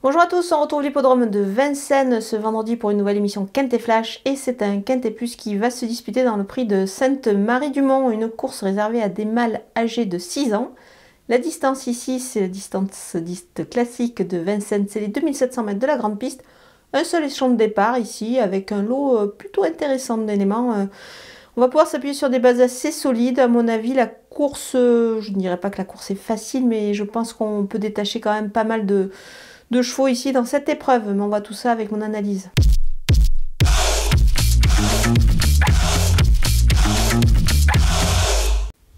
Bonjour à tous, on retrouve l'hippodrome de Vincennes ce vendredi pour une nouvelle émission Quintet Flash et c'est un Quintet Plus qui va se disputer dans le prix de Sainte-Marie-du-Mont, une course réservée à des mâles âgés de 6 ans. La distance ici, c'est la distance dite classique de Vincennes, c'est les 2700 mètres de la grande piste. Un seul échelon de départ ici avec un lot plutôt intéressant d'éléments. On va pouvoir s'appuyer sur des bases assez solides. À mon avis, la course, je ne dirais pas que la course est facile, mais je pense qu'on peut détacher quand même pas mal de chevaux ici dans cette épreuve, mais on voit tout ça avec mon analyse.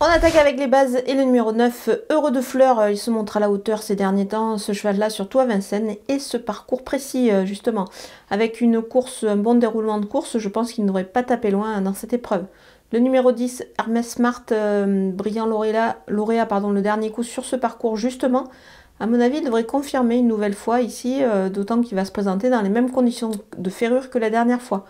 On attaque avec les bases et le numéro 9, Heureux de Fleurs, il se montre à la hauteur ces derniers temps, ce cheval-là, surtout à Vincennes, et ce parcours précis, justement. Avec une course, un bon déroulement de course, je pense qu'il ne devrait pas taper loin dans cette épreuve. Le numéro 10, Hermès Smart, brillant lauréat, le dernier coup sur ce parcours, justement. À mon avis, il devrait confirmer une nouvelle fois ici, d'autant qu'il va se présenter dans les mêmes conditions de ferrure que la dernière fois.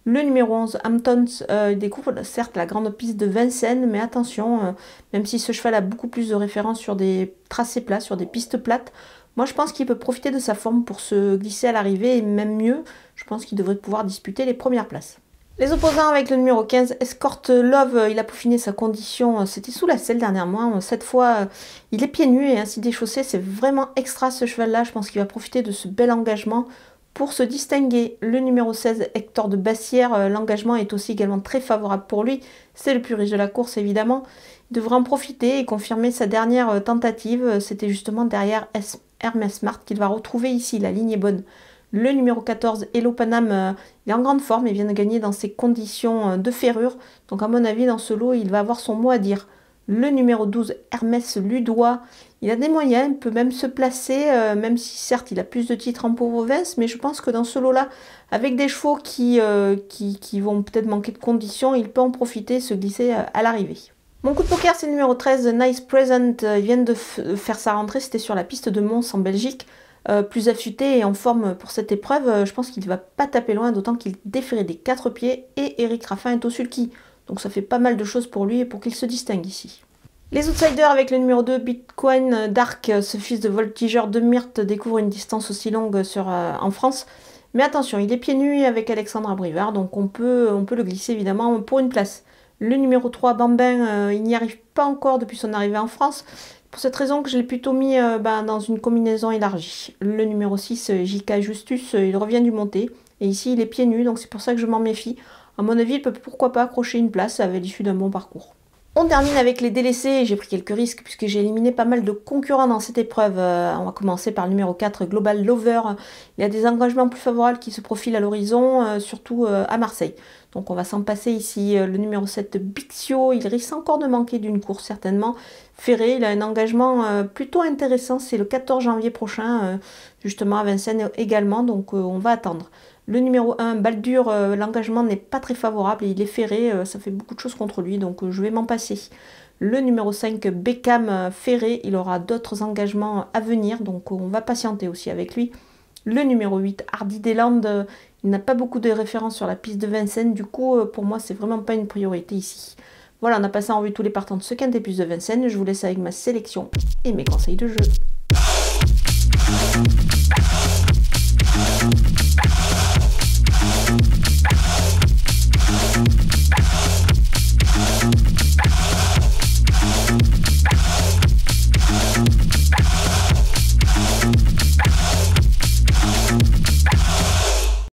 Le numéro 11, Hamptons, il découvre certes la grande piste de Vincennes, mais attention, même si ce cheval a beaucoup plus de références sur des tracés plats, sur des pistes plates, moi je pense qu'il peut profiter de sa forme pour se glisser à l'arrivée, et même mieux, je pense qu'il devrait pouvoir disputer les premières places. Les opposants avec le numéro 15, Escort Love, il a peaufiné sa condition, c'était sous la selle dernièrement, cette fois il est pieds nus et ainsi déchaussé, c'est vraiment extra ce cheval-là, je pense qu'il va profiter de ce bel engagement pour se distinguer. Le numéro 16, Hector de Bassière, l'engagement est aussi également très favorable pour lui, c'est le plus riche de la course évidemment, il devrait en profiter et confirmer sa dernière tentative, c'était justement derrière Hermès Smart qu'il va retrouver ici, la ligne est bonne. Le numéro 14, Hello Panam, il est en grande forme, il vient de gagner dans ces conditions de ferrure. Donc à mon avis, dans ce lot, il va avoir son mot à dire. Le numéro 12, Hermès Ludois, il a des moyens, il peut même se placer, même si certes il a plus de titres en province, mais je pense que dans ce lot-là, avec des chevaux qui vont peut-être manquer de conditions, il peut en profiter, se glisser à l'arrivée. Mon coup de poker, c'est le numéro 13, Nice Present, il vient de faire sa rentrée, c'était sur la piste de Mons en Belgique. Plus affûté et en forme pour cette épreuve, je pense qu'il ne va pas taper loin, d'autant qu'il déférait des 4 pieds et Eric Raffin est au sulky. Donc ça fait pas mal de choses pour lui et pour qu'il se distingue ici. Les outsiders avec le numéro 2, Bitcoin Dark, ce fils de voltigeur de Myrte, découvre une distance aussi longue en France. Mais attention, il est pieds nus avec Alexandra Brivard, donc on peut le glisser évidemment pour une place. Le numéro 3, Bambin, il n'y arrive pas encore depuis son arrivée en France. Pour cette raison que je l'ai plutôt mis dans une combinaison élargie. Le numéro 6, JK Justus, il revient du monté. Et ici, il est pieds nus, donc c'est pour ça que je m'en méfie. À mon avis, il peut pourquoi pas accrocher une place à l'issue d'un bon parcours. On termine avec les délaissés. J'ai pris quelques risques puisque j'ai éliminé pas mal de concurrents dans cette épreuve. On va commencer par le numéro 4, Global Lover. Il y a des engagements plus favorables qui se profilent à l'horizon, surtout à Marseille. Donc on va s'en passer ici. Le numéro 7, Bixio, il risque encore de manquer d'une course certainement. Ferré, il a un engagement plutôt intéressant. C'est le 14 janvier prochain, justement à Vincennes également. Donc on va attendre. Le numéro 1, Baldur, l'engagement n'est pas très favorable, il est ferré, ça fait beaucoup de choses contre lui, donc je vais m'en passer. Le numéro 5, Beckham, ferré, il aura d'autres engagements à venir, donc on va patienter aussi avec lui. Le numéro 8, Hardy Deslandes, il n'a pas beaucoup de références sur la piste de Vincennes, du coup pour moi c'est vraiment pas une priorité ici. Voilà, on a passé en revue tous les partants de ce Quintet Plus de Vincennes, je vous laisse avec ma sélection et mes conseils de jeu.